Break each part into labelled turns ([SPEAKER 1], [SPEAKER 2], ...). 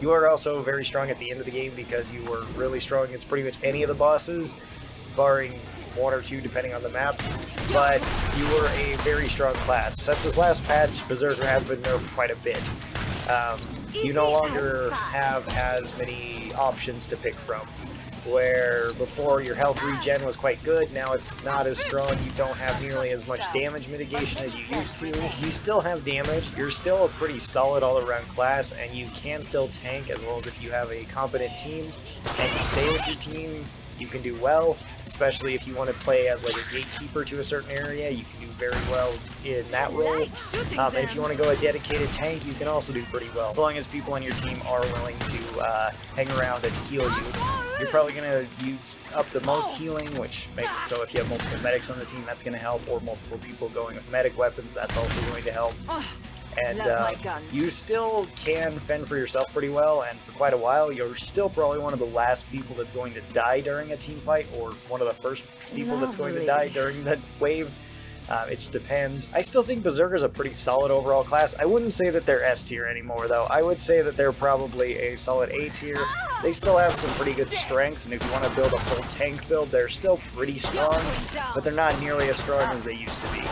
[SPEAKER 1] You are also very strong at the end of the game because you were really strong against pretty much any of the bosses, barring one or two depending on the map, but you were a very strong class. Since this last patch, Berserker has been nerfed quite a bit. You no longer have as many options to pick from. Where before your health regen was quite good, now it's not as strong, you don't have nearly as much damage mitigation as you used to. You still have damage, you're still a pretty solid all-around class, and you can still tank as well as if you have a competent team, and you stay with your team, you can do well, especially if you want to play as like a gatekeeper to a certain area, you can do very well in that role. And if you want to go a dedicated tank, you can also do pretty well, as long as people on your team are willing to hang around and heal you. You're probably going to use up the most healing, which makes it so if you have multiple medics on the team, that's going to help, or multiple people going with medic weapons, that's also going to help. And you still can fend for yourself pretty well, and for quite a while, you're still probably one of the last people that's going to die during a team fight, or one of the first people that's going to die during the wave. It just depends. I still think Berserker's a pretty solid overall class. I wouldn't say that they're S tier anymore, though. I would say that they're probably a solid A tier. They still have some pretty good strengths, and if you want to build a full tank build, they're still pretty strong, but they're not nearly as strong as they used to be.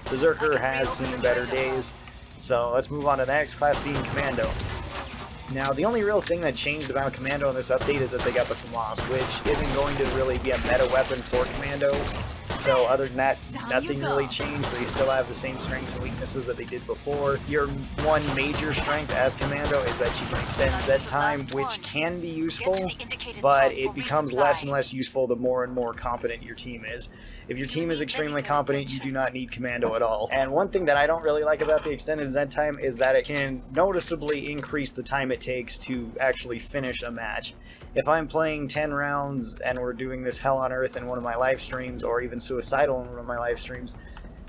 [SPEAKER 1] Berserker has seen better days. So let's move on to the next class, being Commando. Now, the only real thing that changed about Commando in this update is that they got the FAMAS, which isn't going to really be a meta weapon for Commando. So other than that, nothing really changed. They still have the same strengths and weaknesses that they did before. Your one major strength as Commando is that you can extend Z time, which can be useful, but it becomes less and less useful the more and more competent your team is. If your team is extremely competent, you do not need Commando at all. And one thing that I don't really like about the extended Z time is that it can noticeably increase the time it takes to actually finish a match. If I'm playing 10 rounds and we're doing this Hell on Earth in one of my live streams, or even Suicidal in one of my live streams,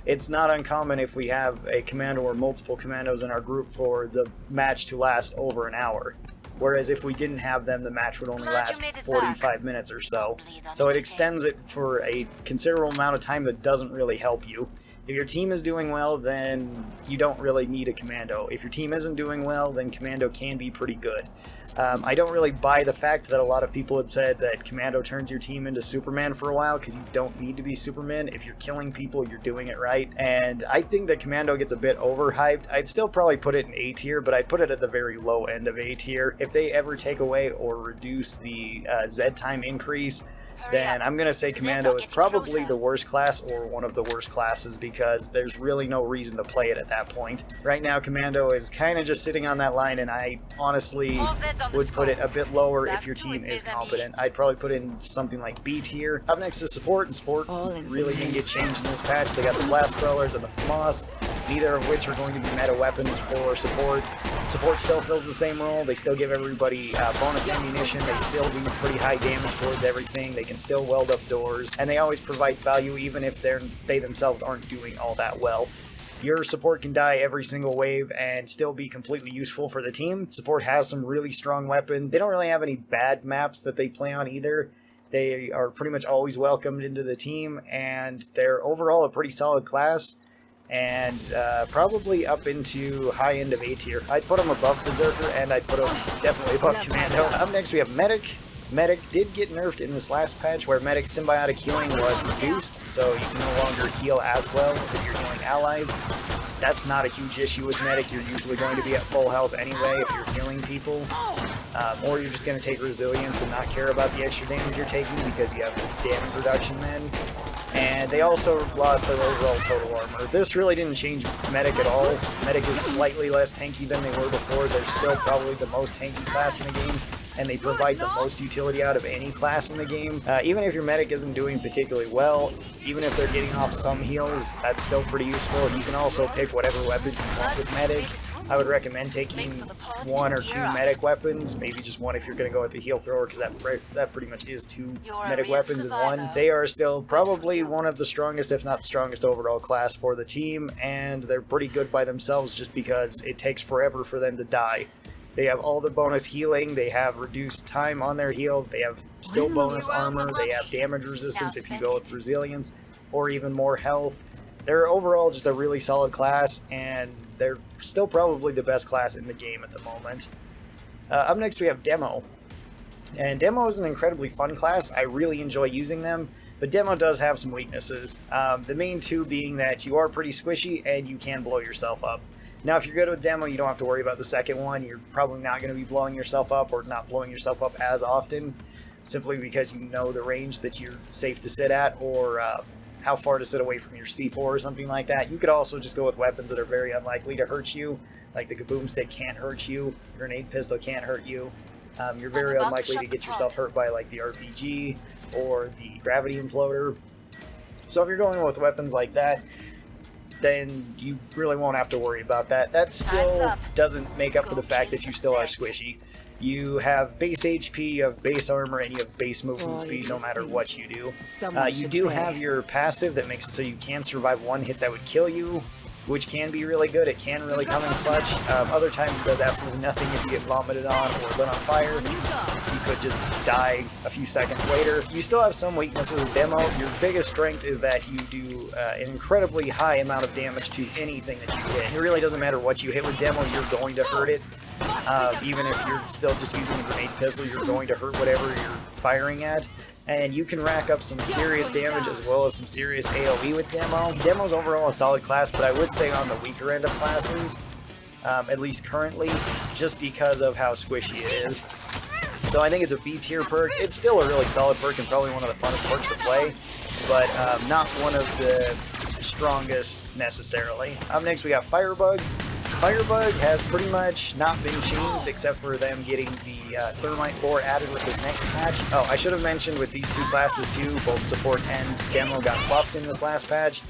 [SPEAKER 1] it's not uncommon if we have a commando or multiple commandos in our group for the match to last over an hour. Whereas if we didn't have them, the match would only last 45 minutes or so. So it extends it for a considerable amount of time that doesn't really help you. If your team is doing well, then you don't really need a commando. If your team isn't doing well, then commando can be pretty good. I don't really buy the fact that a lot of people had said that Commando turns your team into Superman for a while, because you don't need to be Superman. If you're killing people, you're doing it right. And I think that Commando gets a bit overhyped. I'd still probably put it in A tier, but I'd put it at the very low end of A tier. If they ever take away or reduce the Z time increase, then I'm going to say Commando is probably the worst class, or one of the worst classes, because there's really no reason to play it at that point. Right now, Commando is kind of just sitting on that line, and I honestly would put it a bit lower if your team is competent. I'd probably put it in something like B tier. Up next is Support, and Support really didn't get changed in this patch. They got the Blast Crawlers and the FAMAS, neither of which are going to be meta weapons for Support. Support still fills the same role. They still give everybody bonus ammunition. They still do pretty high damage towards everything. They can still weld up doors, and they always provide value even if they themselves aren't doing all that well. Your support can die every single wave and still be completely useful for the team. Support has some really strong weapons. They don't really have any bad maps that they play on either. They are pretty much always welcomed into the team, and they're overall a pretty solid class, and probably up into high end of A tier. I'd put them above Berserker, and I'd put them definitely above Commando. Up next we have Medic. Medic did get nerfed in this last patch, where Medic's symbiotic healing was reduced, so you can no longer heal as well if you're healing allies. That's not a huge issue with Medic. You're usually going to be at full health anyway if you're healing people. Or you're just going to take Resilience and not care about the extra damage you're taking because you have damage reduction then. And they also lost their overall total armor. This really didn't change Medic at all. Medic is slightly less tanky than they were before. They're still probably the most tanky class in the game, and they provide the most utility out of any class in the game. Even if your Medic isn't doing particularly well, even if they're getting off some heals, that's still pretty useful. You can also pick whatever weapons you want with Medic. I would recommend taking one or two Medic weapons, maybe just one if you're going to go with the heal thrower, because that pretty much is two Medic weapons in one. They are still probably one of the strongest, if not strongest, overall class for the team, and they're pretty good by themselves just because it takes forever for them to die. They have all the bonus healing, they have reduced time on their heals, they have still bonus armor, they have damage resistance if you go with Resilience, or even more health. They're overall just a really solid class, and they're still probably the best class in the game at the moment. Up next we have Demo. And Demo is an incredibly fun class. I really enjoy using them, but Demo does have some weaknesses. The main two being that you are pretty squishy and you can blow yourself up. Now, if you're good with Demo, you don't have to worry about the second one. You're probably not going to be blowing yourself up or not blowing yourself up as often, simply because you know the range that you're safe to sit at, or how far to sit away from your C4 or something like that. You could also just go with weapons that are very unlikely to hurt you, like the Kaboom Stick can't hurt you, the Grenade Pistol can't hurt you. You're very unlikely to get yourself hurt by like the RPG or the Gravity Imploder. So if you're going with weapons like that, then you really won't have to worry about that. That still doesn't make up for the fact that you still are squishy. You have base HP, you have base armor, and you have base movement speed no matter what you do. You do have your passive that makes it so you can survive one hit that would kill you, which can be really good. It can really come in clutch. Other times it does absolutely nothing if you get vomited on or lit on fire. You could just die a few seconds later. You still have some weaknesses. Demo, your biggest strength is that you do an incredibly high amount of damage to anything that you hit. It really doesn't matter what you hit with Demo, you're going to hurt it. Even if you're still just using the Grenade Pistol, you're going to hurt whatever you're firing at. And you can rack up some serious damage as well as some serious AoE with Demo. Demo's overall a solid class, but I would say on the weaker end of classes, at least currently, just because of how squishy it is. So I think it's a B tier perk. It's still a really solid perk and probably one of the funnest perks to play, but not one of the strongest necessarily. Up next we got Firebug. Firebug has pretty much not been changed except for them getting the Thermite Bore added with this next patch. Oh, I should have mentioned with these two classes too, both Support and Demo got buffed in this last patch.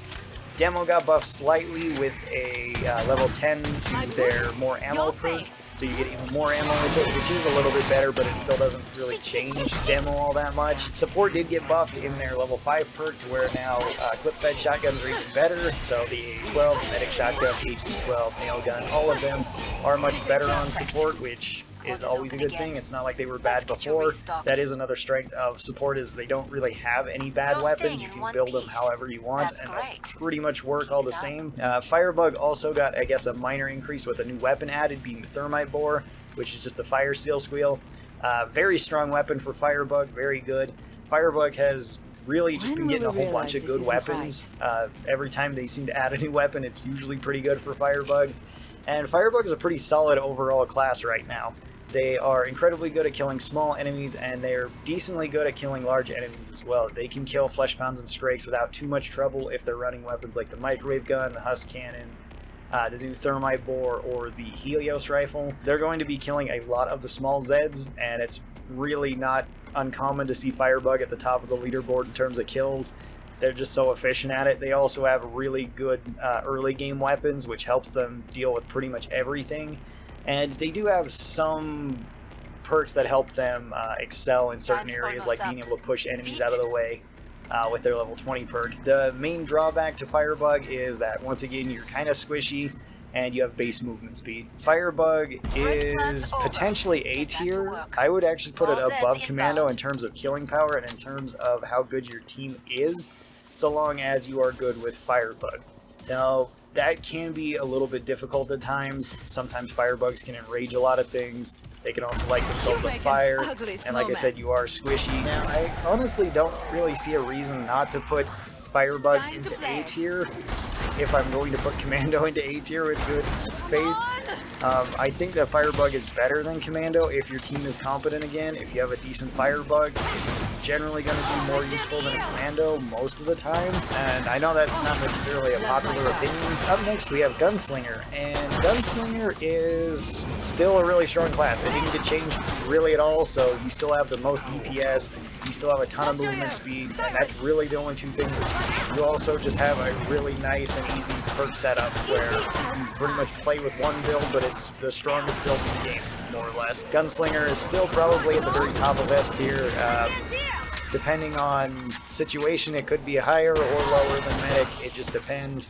[SPEAKER 1] Demo got buffed slightly with a level 10 to their more ammo perk, so you get even more ammo with it, which is a little bit better, but it still doesn't really change Demo all that much. Support did get buffed in their level 5 perk to where now clip-fed shotguns are even better, so the A12, Medic Shotgun, HC12, Nail Gun, all of them are much better on Support, which is always a good thing. It's not like they were bad before. That is another strength of Support, is they don't really have any bad weapons. You can build them however you want, and they'll pretty much work all the same. Firebug also got, I guess, a minor increase with a new weapon added, being the Thermite Bore, which is just the Fire Seal Squeal. Very strong weapon for Firebug, very good. Firebug has really just been getting a whole bunch of good weapons. Every time they seem to add a new weapon, it's usually pretty good for Firebug. And Firebug is a pretty solid overall class right now. They are incredibly good at killing small enemies, and they're decently good at killing large enemies as well. They can kill Flesh Pounds and Scrakes without too much trouble if they're running weapons like the Microwave Gun, the Husk Cannon, the new Thermite Bore, or the Helios Rifle. They're going to be killing a lot of the small Zeds, and it's really not uncommon to see Firebug at the top of the leaderboard in terms of kills. They're just so efficient at it. They also have really good early game weapons, which helps them deal with pretty much everything. And they do have some perks that help them excel in certain areas, like being able to push enemies out of the way with their level 20 perk. The main drawback to Firebug is that, once again, you're kind of squishy and you have base movement speed. Firebug is potentially A tier. I would actually put it above Commando in terms of killing power and in terms of how good your team is, so long as you are good with Firebug. Now, that can be a little bit difficult at times. Sometimes Firebugs can enrage a lot of things. They can also light themselves on fire. And like I said, you are squishy. Now, I honestly don't really see a reason not to put Firebug into A tier if I'm going to put Commando into A tier with good faith. I think that Firebug is better than Commando if your team is competent again. If you have a decent Firebug, it's generally going to be more useful than a Commando most of the time. And I know that's not necessarily a popular opinion. Up next we have Gunslinger, and Gunslinger is still a really strong class. It didn't get changed really at all, so you still have the most DPS, you still have a ton of movement speed, and that's really the only two things. You also just have a really nice and easy perk setup where you can pretty much play with one build, but it's the strongest build in the game, more or less. Gunslinger is still probably at the very top of S tier. Depending on situation, it could be higher or lower than Medic. It just depends.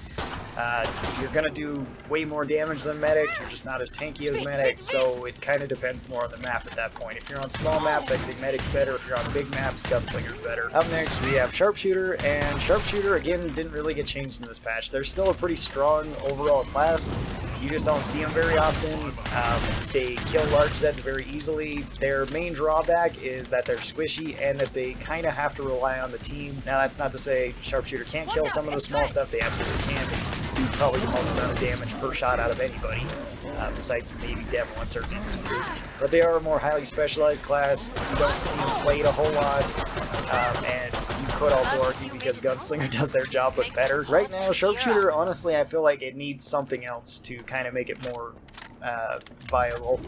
[SPEAKER 1] You're going to do way more damage than Medic, you're just not as tanky as Medic, so it kind of depends more on the map at that point. If you're on small maps, I'd say Medic's better. If you're on big maps, Gunslinger's better. Up next, we have Sharpshooter, and Sharpshooter, again, didn't really get changed in this patch. They're still a pretty strong overall class. You just don't see them very often. They kill large Zeds very easily. Their main drawback is that they're squishy and that they kind of have to rely on the team. Now, that's not to say Sharpshooter can't kill some of the small stuff. They absolutely can. They do probably the most amount of damage per shot out of anybody, besides maybe Demo in certain instances. But they are a more highly specialized class. You don't see them played a whole lot, and you could also argue because Gunslinger does their job but better. Right now, Sharpshooter, honestly, I feel like it needs something else to kind of make it more viable.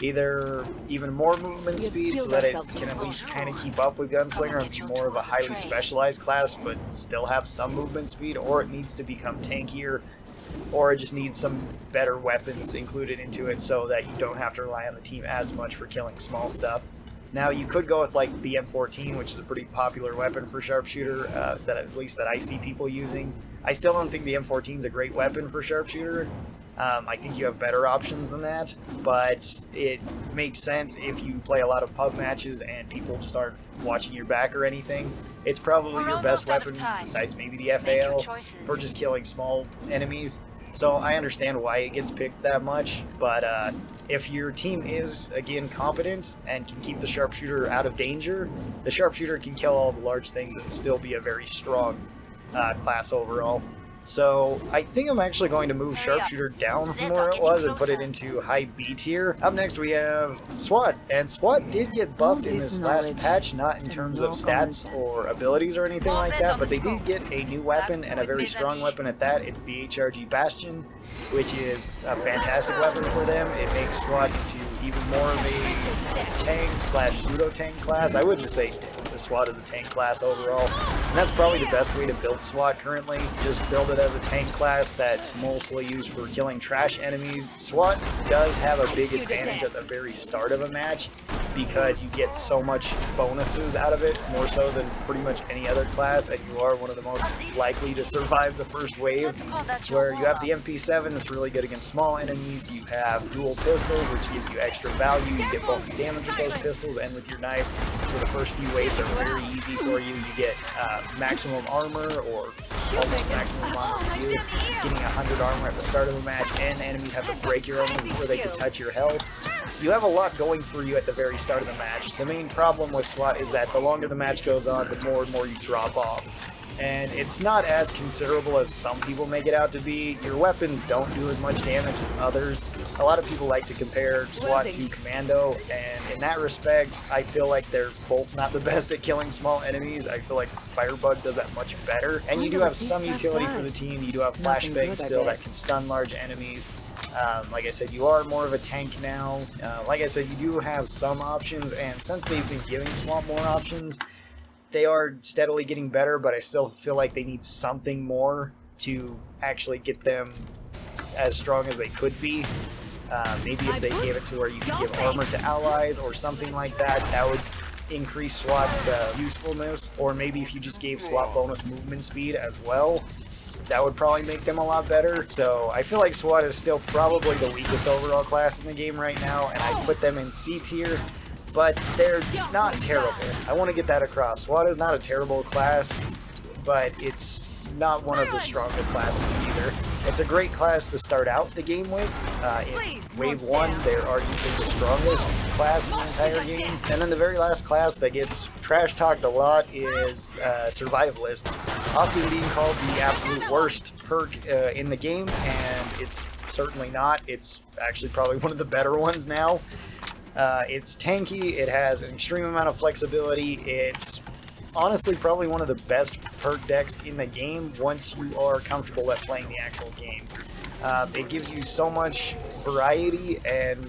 [SPEAKER 1] Either even more movement speed so that it can at least kind of keep up with Gunslinger and be more of a highly specialized class but still have some movement speed, or it needs to become tankier, or it just needs some better weapons included into it so that you don't have to rely on the team as much for killing small stuff. Now, you could go with like the M14, which is a pretty popular weapon for Sharpshooter, that at least that I see people using. I still don't think the M14 is a great weapon for Sharpshooter. I think you have better options than that, but it makes sense if you play a lot of pub matches and people just aren't watching your back or anything. It's probably your best weapon, besides maybe the FAL, for just killing small enemies. So I understand why it gets picked that much, but if your team is, again, competent and can keep the Sharpshooter out of danger, the Sharpshooter can kill all the large things and still be a very strong class overall. So I think I'm actually going to move Sharpshooter down from where it was and put it into high B tier. Up next we have SWAT, and SWAT did get buffed in this last patch, not in terms of stats or abilities or anything like that, but they did get a new weapon, and a very strong weapon at that. It's the HRG Bastion, which is a fantastic weapon for them. It makes SWAT into even more of a tank slash pseudo tank class. I would just say the SWAT is a tank class overall, and that's probably the best way to build SWAT currently. Just build it as a tank class that's mostly used for killing trash enemies. SWAT does have a big advantage at the very start of a match because you get so much bonuses out of it, more so than pretty much any other class, and you are one of the most likely to survive the first wave, where you have the MP7 that's really good against small enemies. You have dual pistols, which gives you extra value. You get bonus damage with those pistols and with your knife, so the first few waves are very easy for you. You get maximum armor, or almost maximum armor for you, getting 100 armor at the start of the match, and enemies have to break your armor before they can touch your health. You have a lot going for you at the very start of the match. The main problem with SWAT is that the longer the match goes on, the more and more you drop off. And it's not as considerable as some people make it out to be. Your weapons don't do as much damage as others. A lot of people like to compare SWAT to Commando, and in that respect, I feel like they're both not the best at killing small enemies. I feel like Firebug does that much better. And you do have some utility for the team. You do have Flashbang still that can stun large enemies. Like I said, you are more of a tank now. Like I said, you do have some options, and since they've been giving SWAT more options, they are steadily getting better, but I still feel like they need something more to actually get them as strong as they could be. Maybe if they gave it to where you could give armor to allies or something like that, that would increase SWAT's usefulness. Or maybe if you just gave SWAT bonus movement speed as well, that would probably make them a lot better. So I feel like SWAT is still probably the weakest overall class in the game right now, and I put them in C tier. But they're not terrible. I want to get that across. SWAT is not a terrible class, but it's not one of the strongest classes either. It's a great class to start out the game with. In Wave 1, they're arguably the strongest class in the entire game. And then the very last class that gets trash-talked a lot is Survivalist, often being called the absolute worst perk in the game, and it's certainly not. It's actually probably one of the better ones now. It's tanky, it has an extreme amount of flexibility, it's honestly probably one of the best perk decks in the game once you are comfortable at playing the actual game. It gives you so much variety and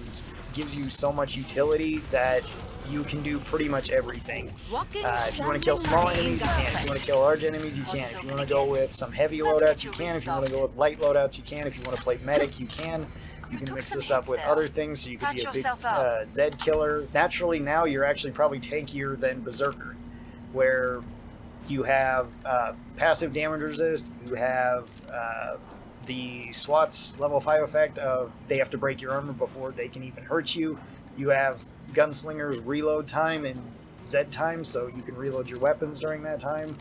[SPEAKER 1] gives you so much utility that you can do pretty much everything. If you want to kill small enemies, you can. If you want to kill large enemies, you can. If you want to go with some heavy loadouts, you can. If you want to go with light loadouts, you can. If you want to play medic, you can. You can mix this up with other things, so you could be a big Zed killer. Naturally, now you're actually probably tankier than Berserker, where you have passive damage resist, you have the SWAT's level 5 effect of they have to break your armor before they can even hurt you. You have Gunslinger's reload time and Zed time, so you can reload your weapons during that time.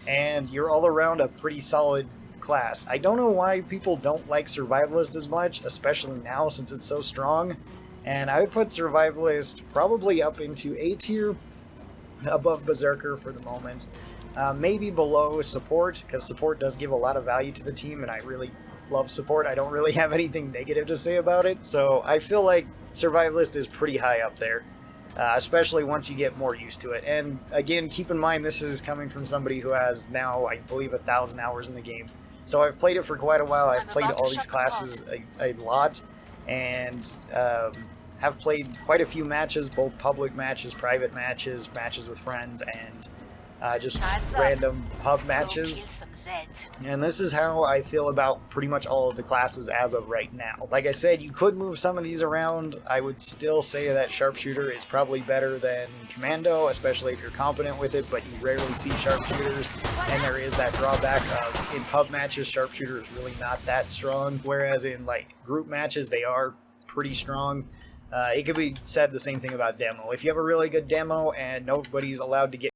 [SPEAKER 1] And you're all around a pretty solid class. I don't know why people don't like Survivalist as much, especially now since it's so strong. And I would put Survivalist probably up into A tier, above Berserker for the moment. Maybe below Support, because Support does give a lot of value to the team, and I really love Support. I don't really have anything negative to say about it, so I feel like Survivalist is pretty high up there, especially once you get more used to it. And again, keep in mind this is coming from somebody who has now, I believe, 1,000 hours in the game. So I've played it for quite a while. I've played all these classes a lot, and have played quite a few matches, both public matches, private matches, matches with friends, and just random pub matches. And this is how I feel about pretty much all of the classes as of right now. Like I said, you could move some of these around. I would still say that Sharpshooter is probably better than Commando, especially if you're competent with it, but you rarely see Sharpshooters, and there is that drawback of, in pub matches, Sharpshooter is really not that strong, whereas in like group matches, they are pretty strong. It could be said the same thing about demo. If you have a really good demo and nobody's allowed to get